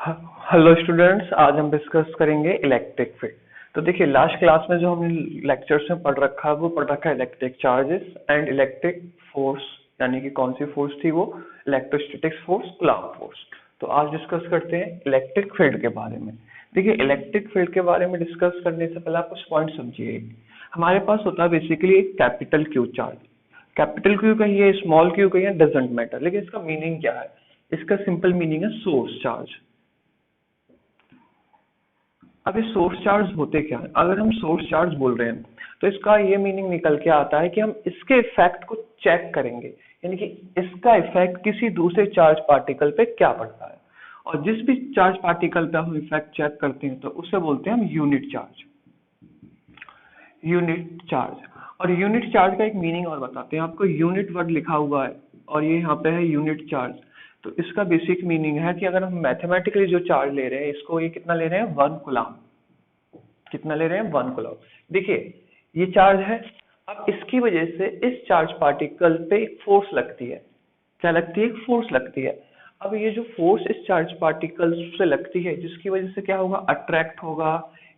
Hello students, आज हम discuss करेंगे इलेक्ट्रिक फील्ड। तो देखिए, लास्ट क्लास में जो हमने लेक्चर्स में पढ़ रखा है वो पढ़ रखा है electric charges and electric force, यानी कि कौन सी फोर्स थी वो, इलेक्ट्रोस्टैटिक फोर्स, कूलॉम फोर्स। तो आज डिस्कस करते हैं इलेक्ट्रिक फील्ड के बारे में। देखिए, इलेक्ट्रिक फील्ड के बारे में डिस्कस करने से पहले आप कुछ पॉइंट समझिए। हमारे पास होता है बेसिकली एक capital Q charge. Capital Q कहिए, स्मॉल क्यू कहिए, डजेंट मैटर, लेकिन इसका मीनिंग क्या है? इसका सिंपल मीनिंग है सोर्स चार्ज। अब ये सोर्स चार्ज होते क्या है? अगर हम सोर्स चार्ज बोल रहे हैं तो इसका ये मीनिंग निकल के आता है कि हम इसके इफेक्ट को चेक करेंगे, यानी कि इसका इफेक्ट किसी दूसरे चार्ज पार्टिकल पे क्या पड़ता है। और जिस भी चार्ज पार्टिकल पे हम इफेक्ट चेक करते हैं तो उसे बोलते हैं हम यूनिट चार्ज। Unit charge. और यूनिट चार्ज का एक मीनिंग और बताते हैं आपको। यूनिट वर्ड लिखा हुआ है और ये यहाँ पे है यूनिट चार्ज। तो इसका बेसिक मीनिंग है कि अगर हम मैथमेटिकली जो चार्ज ले रहे हैं इसको, ये कितना ले रहे हैं, 1 कूलम। कितना ले रहे हैं? 1 कूलम। देखिए, ये चार्ज है। अब इसकी वजह से इस चार्ज पार्टिकल पे एक फोर्स लगती है। क्या लगती है? एक फोर्स लगती है। अब ये जो फोर्स इस चार्ज पार्टिकल से लगती है, जिसकी वजह से क्या होगा, अट्रैक्ट होगा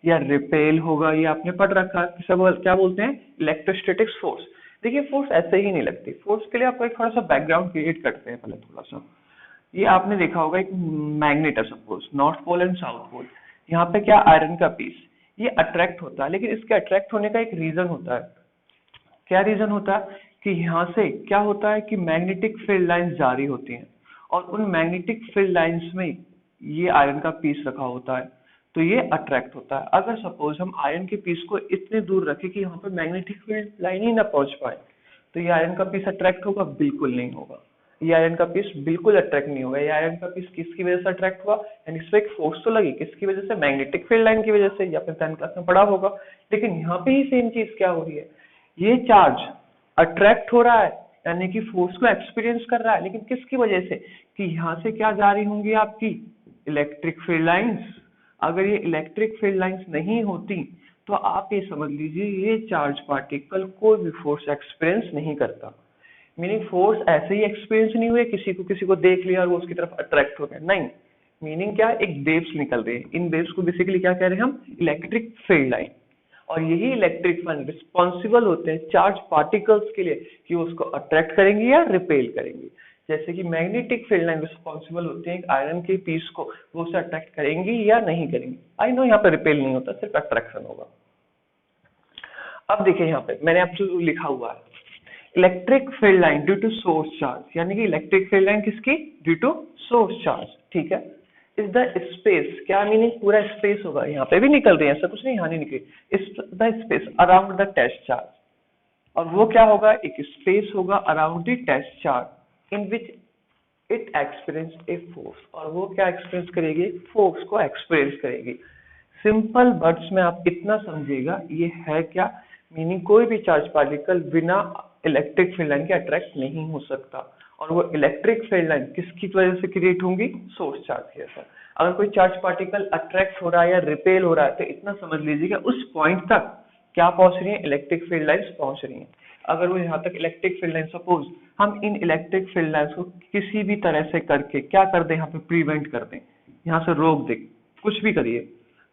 या रिपेल होगा, ये आपने पढ़ रखा है। सब क्या बोलते हैं? Electrostatic force. देखिए, फोर्स ऐसे ही नहीं लगती। फोर्स के लिए आपको एक थोड़ा सा बैकग्राउंड क्रिएट करते हैं पहले थोड़ा सा। ये आपने देखा होगा, एक मैग्नेट है suppose, north pole and south pole. यहाँ पे क्या, आयरन का पीस, ये अट्रैक्ट होता है, लेकिन इसके अट्रैक्ट होने का एक रीजन होता है। क्या रीजन होता है? कि यहाँ से क्या होता है कि मैग्नेटिक फील्ड लाइंस जारी होती हैं और उन मैग्नेटिक फील्ड लाइंस में ये आयरन का पीस रखा होता है, तो ये अट्रैक्ट होता है। अगर सपोज हम आयरन के पीस को इतने दूर रखें कि यहाँ पे मैग्नेटिक फील्ड लाइन ही ना पहुंच पाए, तो ये आयरन का पीस अट्रैक्ट होगा? बिल्कुल नहीं होगा। ये आयरन का पीस बिल्कुल अट्रैक्ट नहीं होगा। ये आयरन का पीस किसकी वजह से अट्रैक्ट हुआ? यानी इस पे एक फोर्स तो लगी, किसकी वजह से? मैग्नेटिक फील्ड लाइन की वजह से, या फिर 10th क्लास में पढ़ा होगा। लेकिन यहाँ पे ही सेम चीज क्या हो रही है, ये चार्ज अट्रैक्ट हो रहा है, यानी कि फोर्स को एक्सपीरियंस कर रहा है, लेकिन किसकी वजह से? कि यहाँ से क्या जारी होंगी आपकी इलेक्ट्रिक फील्ड लाइंस। अगर ये इलेक्ट्रिक फील्ड लाइंस नहीं होती तो आप ये समझ लीजिए ये चार्ज पार्टिकल कोई भी फोर्स एक्सपीरियंस नहीं करता। मीनिंग फोर्स ऐसे ही एक्सपीरियंस नहीं हुए, किसी को देख लिया और वो उसकी तरफ अट्रैक्ट हो गया, नहीं। मीनिंग क्या है? एक वेव्स निकल रही है। इन वेव्स को बेसिकली क्या कह रहे हैं हम? Electric field line. और यही इलेक्ट्रिक फील्ड रिस्पॉन्सिबल होते हैं चार्ज पार्टिकल्स के लिए कि वो उसको अट्रैक्ट करेंगे या रिपेल करेंगे। जैसे कि मैग्नेटिक फील्ड लाइन रिस्पॉन्सिबल होते हैं आयरन के पीस को, वो उसे अट्रैक्ट करेंगे या नहीं करेंगे। आई नो यहाँ पे रिपेल नहीं होता, सिर्फ अट्रैक्शन होगा। अब देखिए, यहाँ पे मैंने आपको लिखा हुआ है electric field line due to source charge, यानी कि इलेक्ट्रिक फील्ड लाइन किसकी? Due to source charge. ठीक है। इज द स्पेस, क्या मीनिंग? पूरा स्पेस होगा, यहाँ पे भी निकल रही है, ऐसा कुछ नहीं, यहाँ नहीं निकली। Is the space around the test charge. और वो क्या होगा? एक स्पेस होगा around the test charge in which it experience a force. और वो क्या एक्सपीरियंस करेगी? फोर्स को एक्सपीरियंस करेगी। सिंपल वर्ड्स में आप इतना समझिएगा, ये है क्या मीनिंग? कोई भी चार्ज पार्टिकल बिना इलेक्ट्रिक फील्ड लाइन के अट्रैक्ट नहीं हो सकता। और वो इलेक्ट्रिक फील्ड लाइन किसकी वजह से क्रिएट होंगी? सोर्स चार्ज की वजह से। अगर कोई चार्ज पार्टिकल अट्रैक्ट हो रहा है या रिपेल हो रहा है तो इतना समझ लीजिएगा उस पॉइंट तक क्या पहुंच रही है? इलेक्ट्रिक फील्ड लाइंस पहुंच रही है। अगर वो यहाँ तक इलेक्ट्रिक फील्ड लाइन, सपोज हम इन इलेक्ट्रिक फील्ड लाइंस को किसी भी तरह से करके क्या कर दें, यहाँ पे प्रिवेंट कर दें, यहाँ से रोक दें, कुछ भी करिए,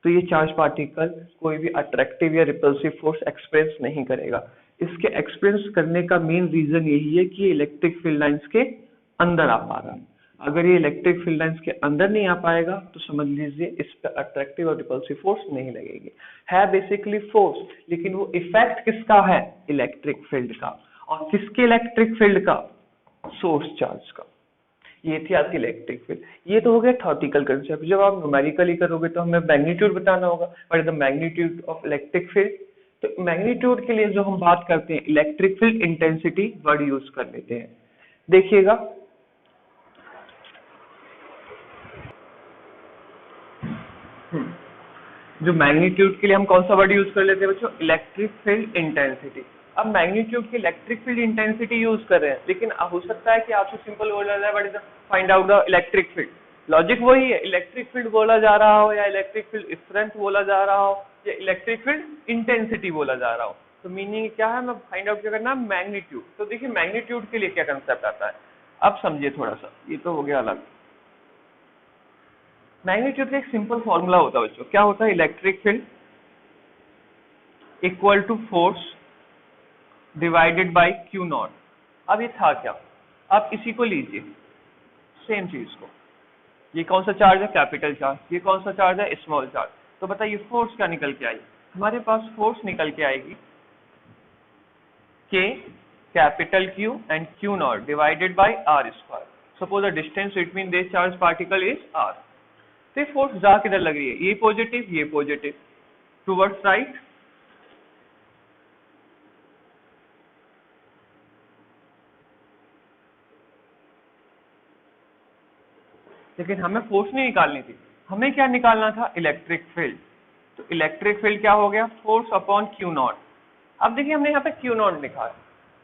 तो ये चार्ज पार्टिकल कोई भी अट्रैक्टिव या रिपल्सिव फोर्स एक्सपीरियंस नहीं करेगा। इसके एक्सपीरियंस करने का मेन रीजन यही है कि ये इलेक्ट्रिक फील्ड लाइंस के अंदर आ पा रहा है। अगर ये इलेक्ट्रिक फील्ड लाइंस के अंदर नहीं आ पाएगा तो समझ लीजिए इस पर अट्रैक्टिव और रिपल्सिव फोर्स नहीं लगेगी। है बेसिकली फोर्स, लेकिन वो इफेक्ट किसका है? इलेक्ट्रिक फील्ड का। और किसके इलेक्ट्रिक फील्ड का? सोर्स चार्ज का। ये थी आपकी इलेक्ट्रिक फील्ड। ये तो हो गया थ्योरेटिकल कंसेप्ट। जब आप न्यूमेरिकली करोगे तो हमें मैग्नीट्यूड बताना होगा, what is the magnitude of electric field. तो मैग्नीट्यूड के लिए जो हम बात करते हैं, electric field intensity word use कर लेते हैं। देखिएगा, जो मैग्नीट्यूड के लिए हम कौन सा वर्ड यूज कर लेते हैं बच्चों? Electric field intensity. अब मैग्नीट्यूड की इलेक्ट्रिक फील्ड इंटेंसिटी यूज कर रहे हैं, लेकिन हो सकता है कि आपसे सिंपल बोला जाए what is the find out the electric field. Logic वही है, इलेक्ट्रिक फील्ड बोला जा रहा हो या इलेक्ट्रिक फील्ड स्ट्रेंथ बोला जा रहा हो या इलेक्ट्रिक फील्ड इंटेंसिटी बोला जा रहा हो, तो मीनिंग क्या है? मैं फाइंड आउट क्या करना है? मैग्नीट्यूड। तो देखिए, मैग्नीट्यूड के लिए क्या कंसेप्ट आता है, अब समझिए थोड़ा सा। ये तो हो गया अलग। मैग्नीट्यूड का एक सिंपल फॉर्मूला होता है बच्चों, क्या होता है? Electric field equal to force divided by Q naught. अब ये था क्या? अब इसी को लीजिए, सेम चीज को, ये कौन सा चार्ज है? Capital charge. ये कौन सा चार्ज है? Small charge. तो बताइए फोर्स क्या निकल के आई? हमारे पास फोर्स निकल के आएगी K capital Q and Q naught divided by R square. Suppose the distance between this charge particle is R. तो ये फोर्स जा किधर लग रही है? ये पॉजिटिव टूवर्ड्स राइट। लेकिन हमें फोर्स नहीं निकालनी थी, हमें क्या निकालना था? Electric field. तो इलेक्ट्रिक फील्ड क्या हो गया? Force upon Q naught. अब देखिए हमने यहाँ पे क्यू नॉट लिखा है,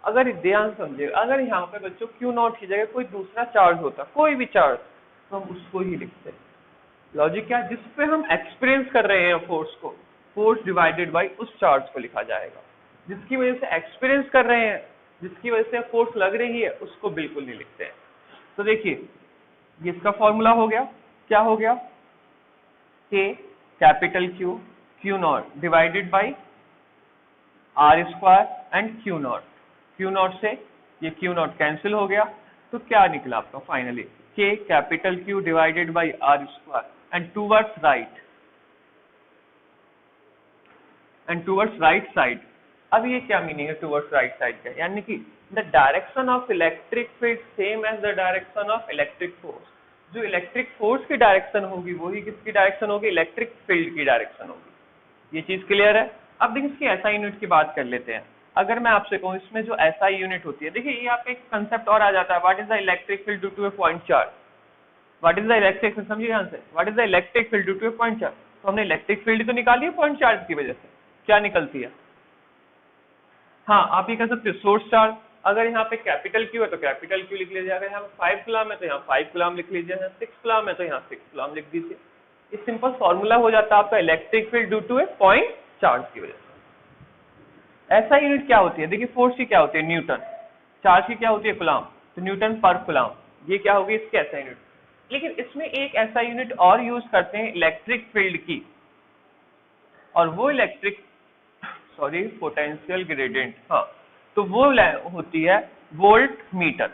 अगर ध्यान समझे, अगर यहाँ पे बच्चों क्यू नॉट की जगह कोई दूसरा चार्ज होता, कोई भी चार्ज, तो हम उसको ही लिखते। लॉजिक क्या? जिस पे हम एक्सपीरियंस कर रहे हैं फोर्स को, फोर्स डिवाइडेड बाय उस चार्ज को लिखा जाएगा। जिसकी वजह से एक्सपीरियंस कर रहे हैं, जिसकी वजह से फोर्स लग रही है, उसको बिल्कुल नहीं लिखते हैं। तो देखिए ये इसका फॉर्मूला हो गया, क्या हो गया? K capital Q Q naught divided by R square and Q naught से ये क्यू नॉट कैंसिल हो गया, तो क्या निकला आपका finally? K capital Q divided by R square and towards right side. अब ये क्या मीनिंग है टूवर्ड्स राइट साइड का? यानी कि the direction of electric field same as the direction of electric force. जो इलेक्ट्रिक फोर्स की डायरेक्शन होगी वही किसकी डायरेक्शन होगी? इलेक्ट्रिक फील्ड की डायरेक्शन होगी। ये चीज क्लियर है? अब देखिए इसकी एसआई यूनिट की बात कर लेते हैं। अगर मैं आपसे कहूँ इसमें जो एसआई यूनिट होती है, देखिए ये आपका एक कंसेप्ट और आ जाता है, what is the electric field due to a point charge. What is the electric field, समझिए ध्यान से, what is the electric field due to a point charge. तो हमने इलेक्ट्रिक फील्ड तो निकाली है पॉइंट चार्ज की वजह से, क्या निकलती है? हाँ आप ये कह सकते हो सोर्स चार्ज। अगर यहाँ पे कैपिटल क्यू है तो कैपिटल क्यू लिख लीजिए, अगर यहाँ पे 5 कूलम है तो यहाँ 5 कूलम लिख लीजिए, यहाँ 6 कूलम है तो यहाँ 6 कूलम लिख दीजिए। ये सिंपल फॉर्मूला हो जाता है आपका electric field due to a point charge की वजह से। ऐसा यूनिट क्या होती है? देखिए फोर्स की क्या होती है? न्यूटन। चार्ज की क्या होती है? कूलम। तो न्यूटन पर कूलम, ये क्या होगी इसकी ऐसा यूनिट। लेकिन इसमें एक ऐसा यूनिट और यूज करते हैं इलेक्ट्रिक फील्ड की, और वो पोटेंशियल ग्रेडियंट, हाँ, तो वो होती है वोल्ट मीटर।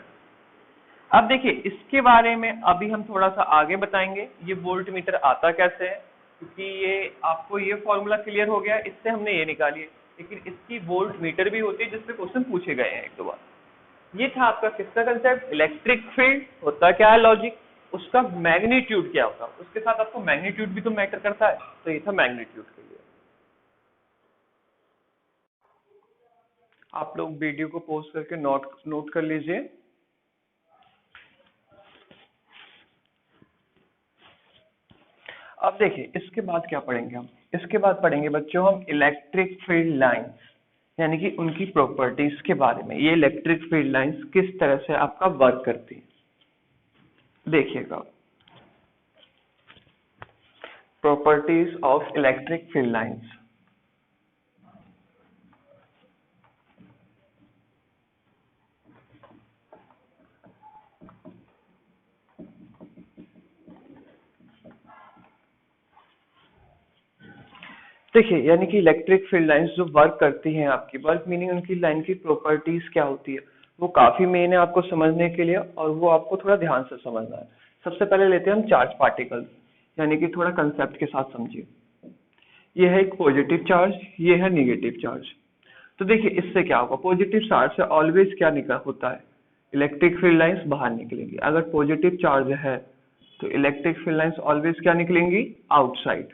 अब देखिए इसके बारे में अभी हम थोड़ा सा आगे बताएंगे, ये वोल्ट मीटर आता कैसे है, क्योंकि ये आपको ये फॉर्मूला क्लियर हो गया, इससे हमने ये निकाली है। लेकिन इसकी वोल्ट मीटर भी होती है जिसपे क्वेश्चन पूछे गए हैं एक दो बार। ये था आपका किसका कंसेप्ट? इलेक्ट्रिक फील्ड होता क्या है, लॉजिक, उसका मैग्नीट्यूड क्या होता है, उसके साथ आपको मैग्नीट्यूड भी तो मैटर करता है, तो ये था मैग्नीट्यूड के लिए। आप लोग वीडियो को पॉज करके नोट कर लीजिए। अब देखिए इसके बाद क्या पढ़ेंगे हम? इसके बाद पढ़ेंगे बच्चों हम इलेक्ट्रिक फील्ड लाइंस, यानी कि उनकी प्रॉपर्टीज के बारे में। ये इलेक्ट्रिक फील्ड लाइंस किस तरह से आपका वर्क करती है, देखिएगा। Properties of electric field lines. देखिए यानी कि इलेक्ट्रिक फील्ड लाइंस जो वर्क करती हैं आपकी, वर्क मीनिंग उनकी लाइन की प्रॉपर्टीज क्या होती है, वो काफी मेन है आपको समझने के लिए, और वो आपको थोड़ा ध्यान से समझना है। सबसे पहले लेते हैं हम चार्ज पार्टिकल्स, यानी कि थोड़ा कंसेप्ट के साथ समझिए। ये है एक पॉजिटिव चार्ज, ये है निगेटिव चार्ज। तो देखिए इससे क्या होगा? पॉजिटिव चार्ज से ऑलवेज क्या निकल होता है? इलेक्ट्रिक फील्ड लाइंस बाहर निकलेंगी। अगर पॉजिटिव चार्ज है तो इलेक्ट्रिक फील्ड लाइंस ऑलवेज क्या निकलेंगी? आउटसाइड।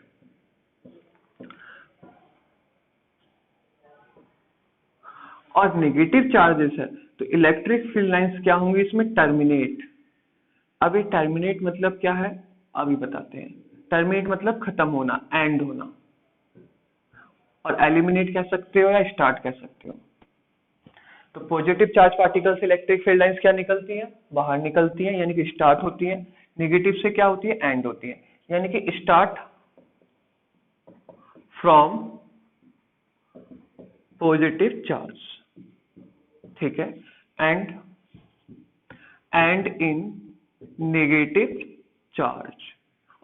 और नेगेटिव चार्जेस है तो इलेक्ट्रिक फील्ड लाइंस क्या होंगी इसमें? टर्मिनेट। अब ये टर्मिनेट मतलब क्या है अभी बताते हैं। टर्मिनेट मतलब खत्म होना, एंड होना, और एलिमिनेट कह सकते हो या स्टार्ट कह सकते हो। तो पॉजिटिव चार्ज पार्टिकल से इलेक्ट्रिक फील्ड लाइंस क्या निकलती हैं? बाहर निकलती हैं, यानी कि स्टार्ट होती हैं। नेगेटिव से क्या होती है? एंड होती है, यानी कि स्टार्ट फ्रॉम पॉजिटिव चार्ज, ठीक है, एंड इन नेगेटिव चार्ज।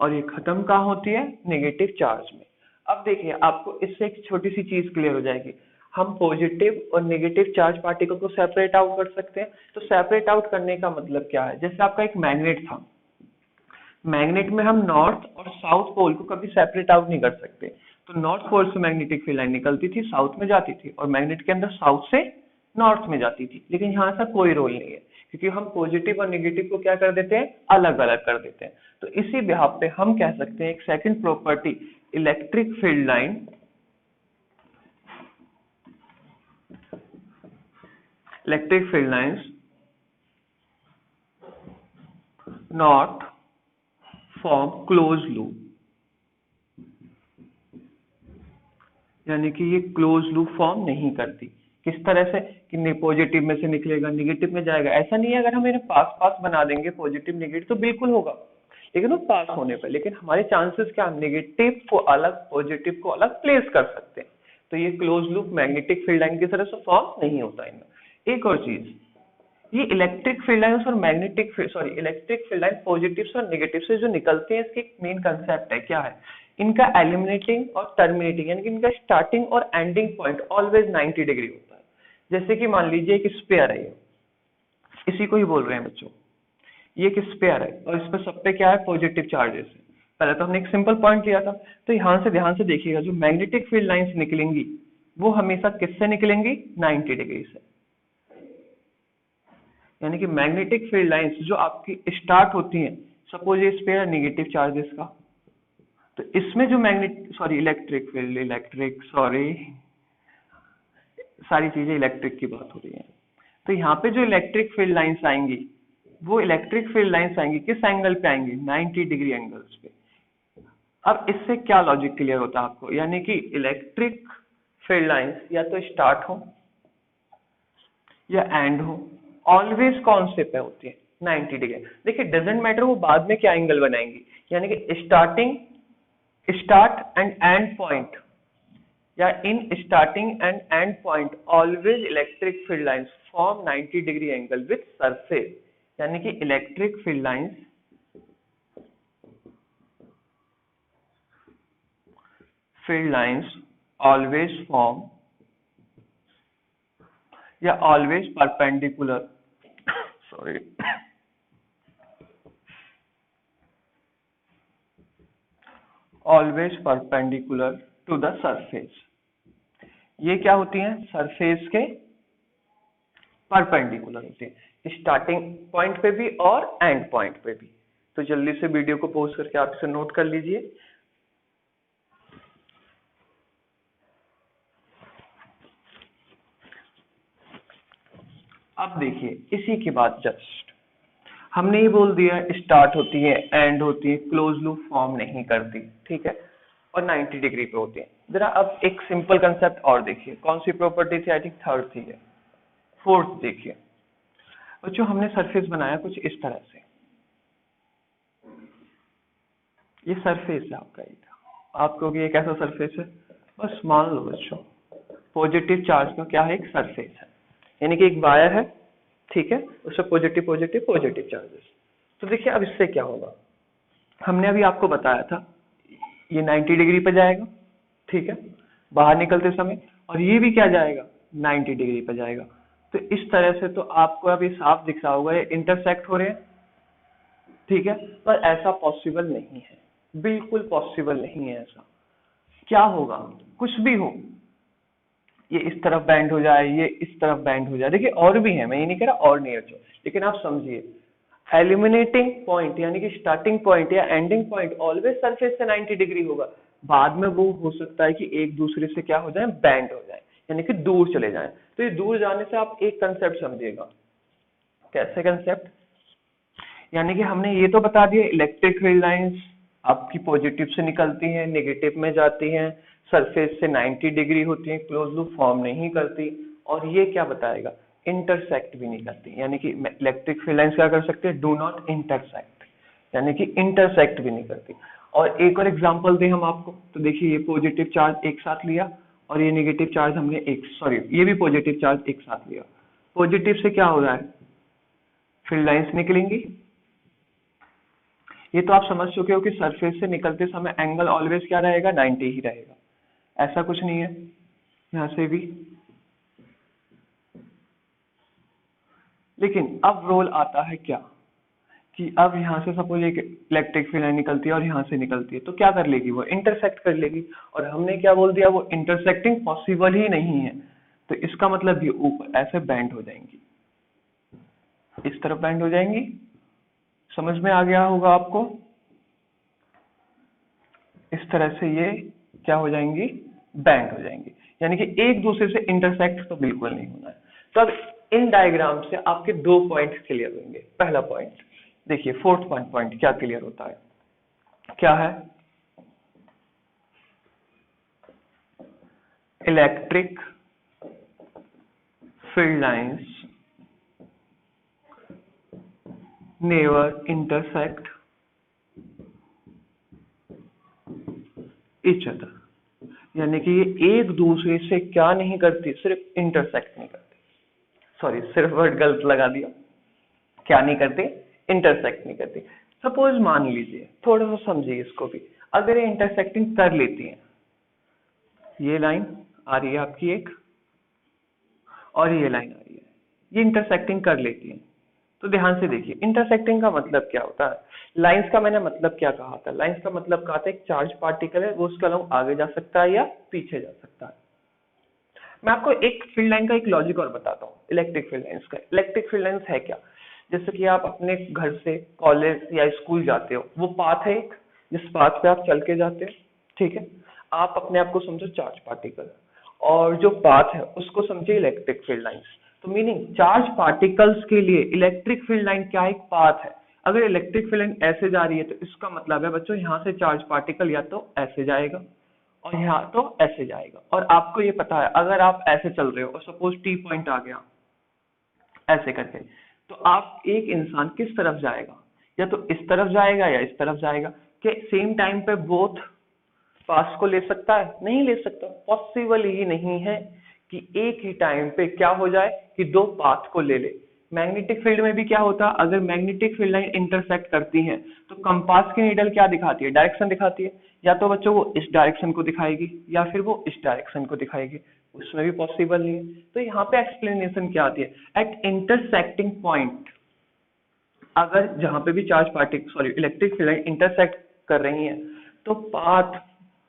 और ये खत्म कहाँ होती है? नेगेटिव चार्ज में। अब देखिए आपको इससे एक छोटी सी चीज क्लियर हो जाएगी, हम पॉजिटिव और नेगेटिव चार्ज पार्टिकल को सेपरेट आउट कर सकते हैं। तो सेपरेट आउट करने का मतलब क्या है? जैसे आपका एक मैग्नेट था, मैग्नेट में हम नॉर्थ और साउथ पोल को कभी सेपरेट आउट नहीं कर सकते। तो नॉर्थ पोल से मैग्नेटिक फील्ड लाइन निकलती थी, साउथ में जाती थी, और मैग्नेट के अंदर साउथ से नॉर्थ में जाती थी। लेकिन यहाँ ऐसा कोई रोल नहीं है, क्योंकि हम पॉजिटिव और नेगेटिव को क्या कर देते हैं? अलग अलग कर देते हैं। तो इसी बिहाफ पे हम कह सकते हैं एक second property, electric field line not form close loop, यानी कि ये क्लोज लूप फॉर्म नहीं करती। किस तरह से? कि पॉजिटिव में से निकलेगा नेगेटिव में जाएगा, ऐसा नहीं है। अगर हम इन्हें पास पास बना देंगे पॉजिटिव नेगेटिव तो बिल्कुल होगा, लेकिन वो पास होने पर, लेकिन हमारे चांसेस क्या? नेगेटिव को अलग पॉजिटिव को अलग प्लेस कर सकते हैं। तो ये close loop magnetic field line की तरह से फॉर्म नहीं होता इनमें। एक और चीज, ये इलेक्ट्रिक फील्ड लाइन और इलेक्ट्रिक फील्ड लाइन पॉजिटिव और नेगेटिव से जो निकलते हैं, इसकी मेन कंसेप्ट है क्या है? इनका एलिमिनेटिंग और टर्मिनेटिंग, यानी कि इनका स्टार्टिंग और एंडिंग पॉइंट ऑलवेज 90 डिग्री होता है। जैसे कि मान लीजिए एक स्फीयर है, इसी को ही बोल रहे हैं बच्चों, ये एक स्फीयर है और इस पर सब पे क्या है? पॉजिटिव चार्जेस है। पहले तो हमने एक सिंपल पॉइंट लिया था। तो यहाँ से ध्यान से देखिएगा, जो मैग्नेटिक फील्ड लाइंस निकलेंगी वो हमेशा किससे निकलेंगी? 90 डिग्री से। यानी कि मैग्नेटिक फील्ड लाइंस जो आपकी स्टार्ट होती हैं, सपोज ये स्फीयर है नेगेटिव चार्जेस का, तो इसमें जो सारी चीजें इलेक्ट्रिक की बात हो रही है। तो यहाँ पे जो इलेक्ट्रिक फील्ड लाइंस आएंगी, वो इलेक्ट्रिक फील्ड लाइंस आएंगी किस एंगल पे आएंगी? 90 डिग्री एंगल्स पे। अब इससे क्या लॉजिक क्लियर होता है आपको? यानी कि इलेक्ट्रिक फील्ड लाइंस या तो स्टार्ट हो या एंड हो, ऑलवेज कौन से पे होती है? 90 डिग्री। देखिए डजेंट मैटर वो बाद में क्या एंगल बनाएंगी, यानी कि स्टार्ट एंड एंड पॉइंट, या in starting and end point always electric field lines form 90 degree angle with surface. यानी कि electric field lines always form या always perpendicular always perpendicular to the surface. ये क्या होती हैं? सरफेस के perpendicular होती है, स्टार्टिंग पॉइंट पे भी और एंड पॉइंट पे भी। तो जल्दी से वीडियो को पॉज करके आप इसे नोट कर लीजिए। अब देखिए इसी के बाद जस्ट हमने ये बोल दिया स्टार्ट होती है, एंड होती है, क्लोज लूप फॉर्म नहीं करती, ठीक है, और 90 डिग्री पे होती है। जरा अब एक सिंपल कंसेप्ट और देखिए, कौन सी प्रॉपर्टी थी? आई थिंक थर्ड थी है, फोर्थ देखिए। बच्चों हमने सरफेस बनाया कुछ इस तरह से, ये सरफेस है आपका, आप कहोगे ये कैसा सरफेस है? बस मान लो बच्चों पॉजिटिव चार्ज का क्या है? एक सरफेस है, यानी कि एक वायर है, ठीक है, उससे पॉजिटिव पॉजिटिव पॉजिटिव चार्जेस। तो देखिए अब इससे क्या होगा, हमने अभी आपको बताया था ये 90 डिग्री पे जाएगा, ठीक है, बाहर निकलते समय, और ये भी क्या जाएगा? 90 डिग्री पे जाएगा। तो इस तरह से तो आपको अभी साफ दिख रहा होगा ये इंटरसेक्ट हो रहे हैं, ठीक है, पर ऐसा पॉसिबल नहीं है, बिल्कुल पॉसिबल नहीं है ऐसा। क्या होगा? कुछ भी हो, ये इस तरफ बैंड हो जाए, ये इस तरफ बैंड हो जाए। देखिए और भी है, मैं ये नहीं कह रहा और नहीं है, लेकिन आप समझिए एलिमिनेटिंग पॉइंट यानी कि स्टार्टिंग पॉइंट या एंडिंग पॉइंट ऑलवेज सरफेस से 90 डिग्री होगा। बाद में वो हो सकता है कि एक दूसरे से क्या हो जाए? बैंड हो जाए, यानी कि दूर चले जाएं। तो ये दूर जाने से आप एक कंसेप्ट समझिएगा। कैसे कंसेप्ट? यानी कि हमने ये तो बता दिया इलेक्ट्रिक फील्ड लाइंस आपकी पॉजिटिव से निकलती हैं, नेगेटिव में जाती हैं, सरफेस से 90 डिग्री होती है, क्लोज लूप फॉर्म नहीं करती, और ये क्या बताएगा? इंटरसेक्ट भी नहीं करती। यानी कि इलेक्ट्रिक फील्ड लाइंस क्या कर सकते हैं? डू नॉट इंटरसेक्ट, यानी कि इंटरसेक्ट भी नहीं करती। और एक और एग्जांपल दें हम आपको, तो देखिए ये पॉजिटिव चार्ज एक साथ लिया और ये नेगेटिव चार्ज हमने ये भी पॉजिटिव चार्ज एक साथ लिया। पॉजिटिव से क्या हो रहा है? फील्ड लाइंस निकलेंगी, ये तो आप समझ चुके हो कि सरफेस से निकलते समय एंगल ऑलवेज क्या रहेगा, 90 ही रहेगा, ऐसा कुछ नहीं है। यहाँ से भी, लेकिन अब रोल आता है क्या कि अब यहाँ से सपोज एक इलेक्ट्रिक फील्ड लाइन निकलती है और यहाँ से निकलती है, तो क्या कर लेगी, वो इंटरसेक्ट कर लेगी। और हमने क्या बोल दिया, वो इंटरसेक्टिंग पॉसिबल ही नहीं है, तो इसका मतलब ये ऊपर ऐसे बैंड हो जाएंगी, इस तरफ बैंड हो जाएंगी। समझ में आ गया होगा आपको, इस तरह से ये क्या हो जाएंगी, बैंड हो जाएंगी, यानी कि एक दूसरे से इंटरसेक्ट तो बिल्कुल नहीं होना है। तो अब इन डायग्राम से आपके 2 पॉइंट क्लियर होंगे। पहला पॉइंट देखिए, फोर्थ पॉइंट क्या क्लियर होता है, क्या है, electric field lines never intersect each other, यानी कि ये एक दूसरे से क्या नहीं करती, सिर्फ इंटरसेक्ट नहीं करती। सॉरी, सिर्फ वर्ड गलत लगा दिया, क्या नहीं करती, इंटरसेक्ट नहीं करती। सपोज मान लीजिए, थोड़ा सा समझिए इसको भी, अगर ये इंटरसेक्टिंग कर लेती है, ये लाइन आ रही है आपकी एक और ये लाइन आ रही है, ये इंटरसेक्टिंग कर लेती है, तो ध्यान से देखिए इंटरसेक्टिंग का मतलब क्या होता है। लाइंस का मैंने मतलब क्या कहा था, लाइंस का मतलब कहा था एक चार्ज पार्टिकल है, वो उसके अलावा आगे जा सकता है या पीछे जा सकता है। मैं आपको एक फील्ड लाइन का एक लॉजिक और बताता हूँ, इलेक्ट्रिक फील्ड लाइंस का। इलेक्ट्रिक फील्ड लाइंस है क्या, जैसे कि आप अपने घर से कॉलेज या स्कूल जाते हो, वो पाथ है एक, जिस पाथ पे आप चल के जाते हो, ठीक है। आप अपने आप को समझो चार्ज पार्टिकल, और जो पाथ है उसको समझिए इलेक्ट्रिक फील्ड लाइंस। तो मीनिंग चार्ज पार्टिकल्स के लिए इलेक्ट्रिक फील्ड लाइन क्या, एक पाथ है। अगर इलेक्ट्रिक फील्ड लाइन ऐसे जा रही है, तो इसका मतलब है बच्चों, यहाँ से चार्ज पार्टिकल या तो ऐसे जाएगा और यहाँ तो ऐसे जाएगा। और आपको ये पता है, अगर आप ऐसे चल रहे हो और सपोज टी पॉइंट आ गया ऐसे करके, तो आप एक इंसान किस तरफ जाएगा, या तो इस तरफ जाएगा या इस तरफ जाएगा। कि सेम टाइम पे बोथ पास को ले सकता है, नहीं ले सकता, पॉसिबल ही नहीं है कि एक ही टाइम पे क्या हो जाए कि दो पाथ को ले ले। मैग्नेटिक फील्ड में भी क्या होता, अगर मैग्नेटिक फील्ड लाइन इंटरसेक्ट करती है, तो कंपास की नीडल क्या दिखाती है, डायरेक्शन दिखाती है, या तो बच्चों वो इस डायरेक्शन को दिखाएगी या फिर वो इस डायरेक्शन को दिखाएगी, उसमें भी पॉसिबल नहीं है। तो यहाँ पे एक्सप्लेनेशन क्या आती है, एट इंटरसेक्टिंग पॉइंट, अगर जहां पे भी charge particle sorry electric field line intersect कर रही है, तो path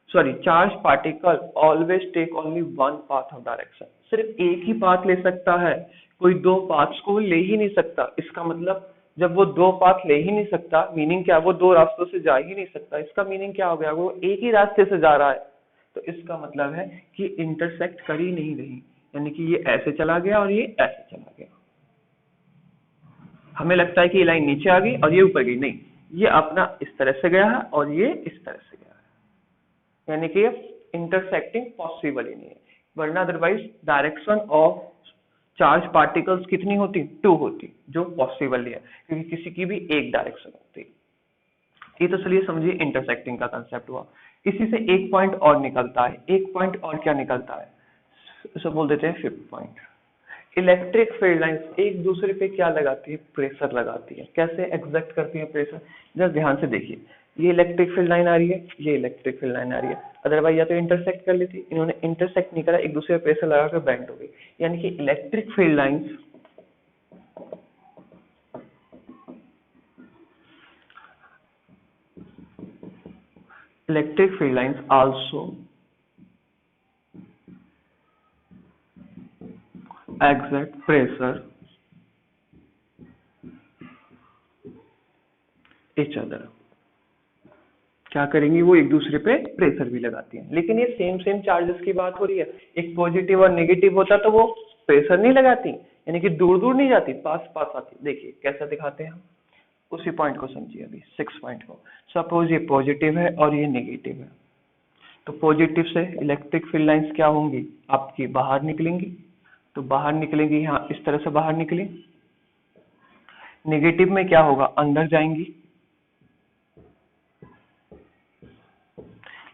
sorry charge particle always take only one path of direction, सिर्फ एक ही पाथ ले सकता है, कोई दो पाथ्स को ले ही नहीं सकता। इसका मतलब जब वो दो पाथ ले ही नहीं सकता, मीनिंग क्या, वो दो रास्तों से जा ही नहीं सकता, इसका मीनिंग क्या हो गया, वो एक ही रास्ते से जा रहा है, तो इसका मतलब है कि इंटरसेक्ट कर ही नहीं रही, यानी कि ये ऐसे चला गया और ये ऐसे चला गया। हमें लगता है कि ये लाइन नीचे आ गई और ये ऊपर गई, नहीं, ये अपना इस तरह से गया है और ये इस तरह से गया है, यानी कि इंटरसेक्टिंग पॉसिबल ही नहीं है। वरना otherwise direction of charge particles कितनी होती, 2 होती, जो पॉसिबल ही है, क्योंकि किसी की भी एक डायरेक्शन होती। ये तो चलिए समझिए इंटरसेक्टिंग का कंसेप्ट हुआ। इसी से एक पॉइंट और निकलता है, एक पॉइंट और क्या निकलता है, इसे बोल देते हैं fifth point. Electric field lines एक दूसरे पे क्या लगाती है, प्रेशर लगाती है। कैसे एग्जैक्ट करती है प्रेशर, जरा ध्यान से देखिए, ये इलेक्ट्रिक फील्ड लाइन आ रही है, ये इलेक्ट्रिक फील्ड लाइन आ रही है, अदरवाइज या तो इंटरसेक्ट कर लेती, इन्होंने इंटरसेक्ट नहीं करा, एक दूसरे पे प्रेशर लगाकर बैंड हो गई। यानी कि electric field lines electric field lines also exert pressure each other। क्या करेंगी, वो एक दूसरे पे प्रेशर भी लगाती हैं। लेकिन ये सेम चार्जेस की बात हो रही है, एक पॉजिटिव और नेगेटिव होता तो वो प्रेशर नहीं लगाती, यानी कि दूर दूर नहीं जाती, पास पास आती। देखिए कैसा दिखाते हैं हम, उसी पॉइंट को समझिए अभी, 6 पॉइंट को। सपोज ये पॉजिटिव है और ये नेगेटिव है, तो पॉजिटिव से इलेक्ट्रिक फील्ड लाइंस क्या होंगी, आपकी बाहर निकलेंगी, तो बाहर निकलेंगी, यहाँ इस तरह से बाहर निकली। नेगेटिव में क्या होगा, अंदर जाएंगी।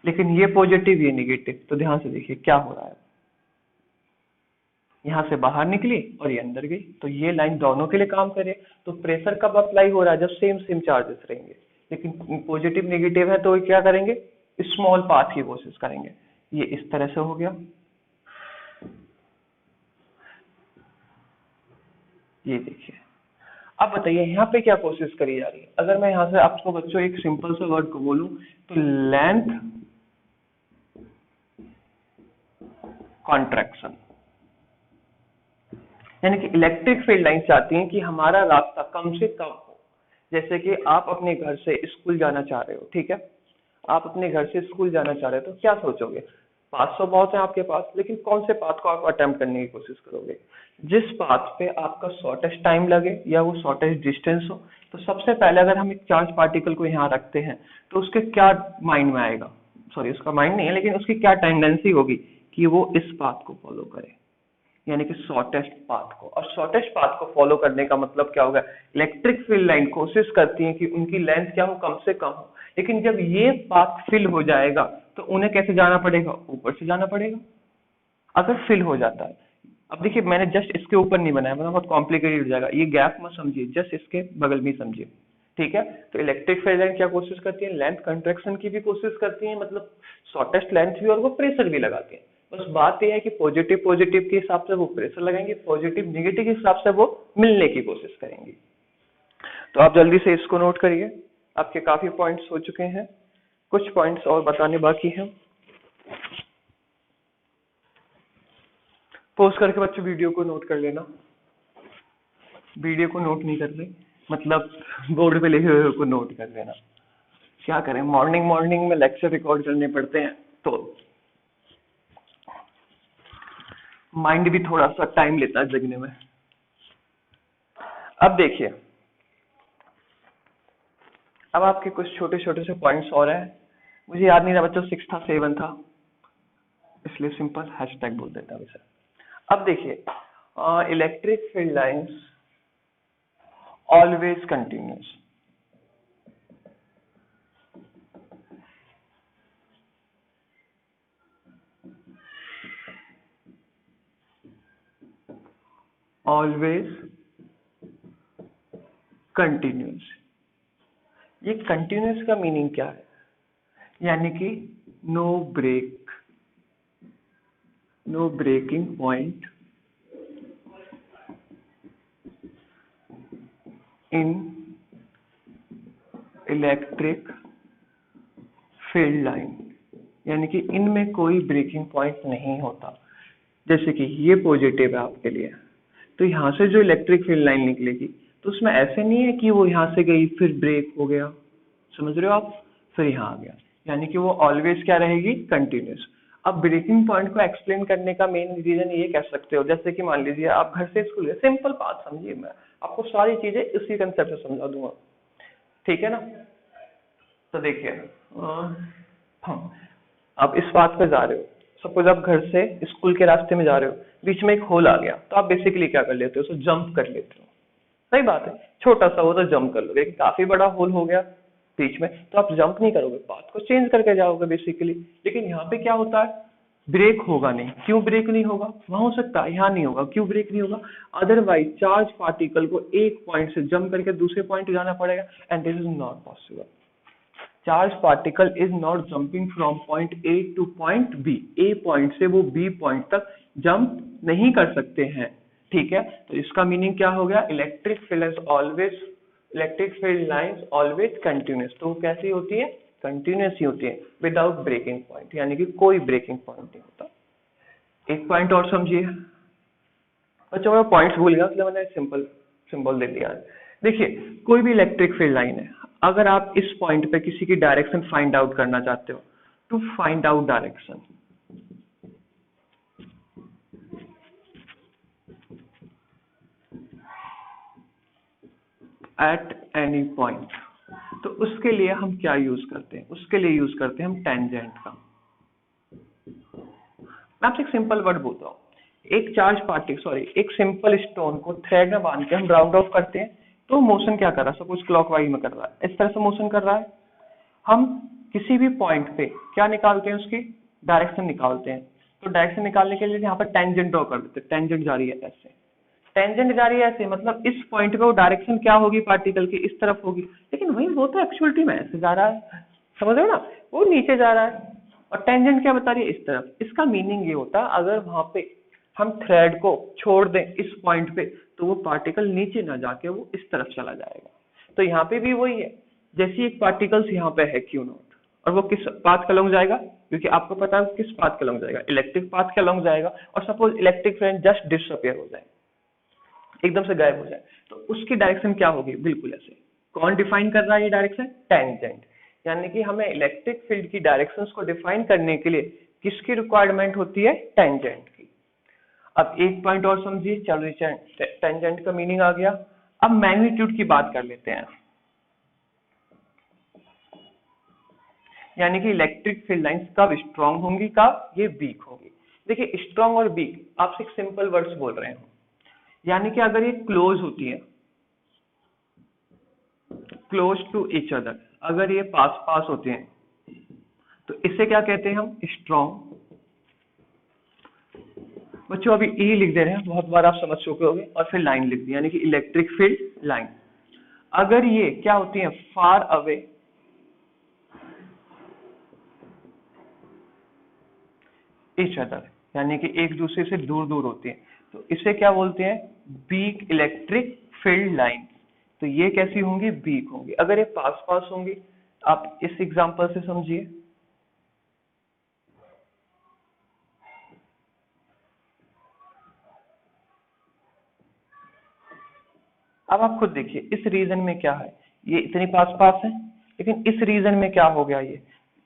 लेकिन ये पॉजिटिव ये नेगेटिव, तो ध्यान से देखिए क्या हो रहा है, यहाँ से बाहर निकली और ये अंदर गई, तो ये लाइन दोनों के लिए काम करे। तो प्रेशर कब अप्लाई हो रहा है, जब सेम चार्जेस रहेंगे, लेकिन पॉजिटिव नेगेटिव है तो क्या करेंगे, स्मॉल पाथ की कोशिश करेंगे। ये इस तरह से हो गया, ये देखिए। अब बताइए यहाँ पे क्या कोशिश करी जा रही है। अगर मैं यहाँ से आपको बच्चों एक सिंपल सा वर्ड को बोलूं तो लेंथ कॉन्ट्रैक्शन, यानी कि इलेक्ट्रिक फील्ड लाइन चाहती हैं कि हमारा रास्ता कम से कम हो। जैसे कि आप अपने घर से स्कूल जाना चाह रहे हो, ठीक है, आप अपने घर से स्कूल जाना चाह रहे हो तो क्या सोचोगे, पाथ तो बहुत है आपके पास, लेकिन कौन से पाथ को आप अटेम्प्ट करने की कोशिश करोगे, जिस पाथ पे आपका शॉर्टेस्ट टाइम लगे या वो शॉर्टेस्ट डिस्टेंस हो। तो सबसे पहले अगर हम एक चार्ज पार्टिकल को यहाँ रखते हैं तो उसके क्या माइंड में आएगा, सॉरी उसका माइंड नहीं है लेकिन उसकी क्या टेंडेंसी होगी कि वो इस पाथ को फॉलो करे, यानी कि शॉर्टेस्ट पाथ को। और शॉर्टेस्ट पाथ को फॉलो करने का मतलब क्या होगा, इलेक्ट्रिक फील्ड लाइन कोशिश करती है कि उनकी लेंथ क्या हो, कम से कम हो। लेकिन जब ये पाथ फिल हो जाएगा तो उन्हें कैसे जाना पड़ेगा, ऊपर से जाना पड़ेगा। अगर फिल हो जाता है, अब देखिए मैंने जस्ट इसके ऊपर नहीं बनाया, मतलब बहुत कॉम्प्लिकेटेड हो जाएगा, ये गैप मत समझिए, जस्ट इसके बगल में समझिए, ठीक है। तो इलेक्ट्रिक फील्ड लाइन क्या कोशिश करती है, लेंथ कंट्रैक्शन की भी कोशिश करती है, मतलब शॉर्टेस्ट लेंथ भी, और वो प्रेशर भी लगाती है। बस बात यह है कि पॉजिटिव पॉजिटिव के हिसाब से वो प्रेशर लगाएंगे, पॉजिटिव निगेटिव के हिसाब से वो मिलने की कोशिश करेंगी। तो आप जल्दी से इसको नोट करिए, आपके काफी पॉइंट्स हो चुके हैं, कुछ पॉइंट्स और बताने बाकी हैं। पॉज करके बच्चों वीडियो को नोट कर लेना, वीडियो को नोट नहीं कर रहे मतलब बोर्ड पे लिखे हुए को नोट कर लेना। क्या करें, मॉर्निंग मॉर्निंग में लेक्चर रिकॉर्ड करने पड़ते हैं तो माइंड भी थोड़ा सा टाइम लेता है जगने में। अब देखिए, अब आपके कुछ छोटे छोटे से पॉइंट्स और हैं, मुझे याद नहीं रहा बच्चों 6 था 7 था, इसलिए सिंपल हैशटैग बोल देता हूं इसे। अब देखिए, electric field lines always continuous, always continuous. ये कंटिन्यूस का मीनिंग क्या है, यानी कि no break, no breaking point in electric field line, यानी कि इनमें कोई ब्रेकिंग पॉइंट नहीं होता। जैसे कि ये पॉजिटिव है आपके लिए, तो यहाँ से जो इलेक्ट्रिक फील्ड लाइन निकलेगी तो उसमें ऐसे नहीं है कि वो यहाँ से गई फिर ब्रेक हो गया, समझ रहे हो आप, फिर यहाँ आ गया, यानी कि वो ऑलवेज क्या रहेगी, कंटिन्यूस। अब ब्रेकिंग पॉइंट को एक्सप्लेन करने का मेन रीजन ये कह सकते हो, जैसे कि मान लीजिए आप घर से स्कूल गए, सिंपल बात समझिए, मैं आपको सारी चीजें इसी कंसेप्ट से समझा दूंगा, ठीक है ना। तो देखिए, हाँ, आप इस बात पे जा रहे हो, सपोज आप घर से स्कूल के रास्ते में जा रहे हो, बीच में एक होल आ गया, तो आप बेसिकली क्या कर लेते हो, उसको जंप कर लेते हो, सही बात है, छोटा सा हो तो जंप कर लोगे, काफी बड़ा होल हो गया बीच में तो आप जंप नहीं करोगे, पाथ को चेंज करके जाओगे बेसिकली। लेकिन यहाँ पे क्या होता है, ब्रेक होगा नहीं, क्यों ब्रेक नहीं होगा, वहां हो सकता है, यहाँ नहीं होगा, क्यों ब्रेक नहीं होगा, अदरवाइज चार्ज पार्टिकल को एक पॉइंट से जंप करके दूसरे पॉइंट जाना पड़ेगा, and this is not possible. Charge particle is not jumping from point A to point B, A point से वो बी पॉइंट तक जंप नहीं कर सकते हैं, ठीक है। तो इसका मीनिंग क्या हो गया, electric field always, electric field lines always continuous, तो कैसी होती है, कंटिन्यूस ही होती है, विदाउट ब्रेकिंग पॉइंट, यानी कि कोई ब्रेकिंग पॉइंट नहीं होता। एक पॉइंट और समझिए बच्चों, मैं पॉइंट्स भूल गया इसलिए मैंने सिंपल सिंबल दे दिया है। देखिए, कोई भी इलेक्ट्रिक फील्ड लाइन है, अगर आप इस पॉइंट पे किसी की डायरेक्शन फाइंड आउट करना चाहते हो, to find out direction, at any point, तो उसके लिए हम क्या यूज करते हैं, उसके लिए यूज करते हैं हम टेंजेंट का। मैं आपसे एक सिंपल वर्ड बोलता हूँ, एक चार्ज पार्टिकल, सॉरी एक सिंपल स्टोन को थ्रेड में बांध के हम राउंड ऑफ करते हैं, तो मोशन क्या कर रहा है, सपोज क्लॉकवाइज में कर रहा है, इस तरह से मोशन कर रहा है। हम किसी भी पॉइंट पे क्या निकालते हैं, उसकी डायरेक्शन निकालते हैं, तो डायरेक्शन निकालने के लिए यहाँ पर टेंजेंट ड्रॉ कर देते हैं, टेंजेंट जा रही है ऐसे, टेंजेंट जा रही है ऐसे, मतलब इस पॉइंट पे वो डायरेक्शन क्या होगी पार्टिकल की, इस तरफ होगी, लेकिन वही वो तो एक्चुअलिटी में ऐसे जा रहा है, समझ रहे हो ना, वो नीचे जा रहा है, और टेंजेंट क्या बता रही है, इस तरफ। इसका मीनिंग ये होता है अगर वहां पे हम थ्रेड को छोड़ दें इस पॉइंट पे, तो वो पार्टिकल नीचे ना जाके वो इस तरफ चला जाएगा। तो यहाँ पे भी वही है, जैसे एक पार्टिकल्स यहाँ पे है Q नॉट, और वो किस पाथ के अलॉन्ग जाएगा, क्योंकि आपको पता है किस पाथ के अलॉन्ग जाएगा, इलेक्ट्रिक पाथ के अलॉन्ग जाएगा। और suppose electric field just disappear हो जाए, एकदम से गायब हो जाए, तो उसकी डायरेक्शन क्या होगी, बिल्कुल ऐसे। कौन डिफाइन कर रहा है ये डायरेक्शन, टेंजेंट। यानी कि हमें इलेक्ट्रिक फील्ड की डायरेक्शंस को डिफाइन करने के लिए किसकी रिक्वायरमेंट होती है, टेंजेंट की। अब एक पॉइंट और समझिए, चलो टेंजेंट का मीनिंग आ गया। अब मैग्नीट्यूड की बात कर लेते हैं, यानी कि इलेक्ट्रिक फील्ड लाइंस कब स्ट्रांग होंगी, कब ये वीक होगी। देखिए स्ट्रांग और वीक आपसे एक सिंपल वर्ड्स बोल रहे हैं, यानी कि अगर ये क्लोज होती है, क्लोज टू ईच अदर, अगर ये पास पास होते हैं, तो इसे क्या कहते हैं हम, स्ट्रांग। बच्चों अभी ई लिख दे रहे हैं, बहुत बार आप समझ चुके होंगे, और फिर लाइन लिख दी, यानी कि इलेक्ट्रिक फील्ड लाइन। अगर ये क्या होती है, फार अवे ईच अदर, यानी कि एक दूसरे से दूर दूर होती है, तो इसे क्या बोलते हैं, वीक इलेक्ट्रिक फील्ड लाइन। तो ये कैसी होंगी, वीक होंगी। अगर ये पास पास होंगी, आप इस एग्जांपल से समझिए, अब आप खुद देखिए इस रीजन में क्या है, ये इतनी पास पास है, लेकिन इस रीजन में क्या हो गया, ये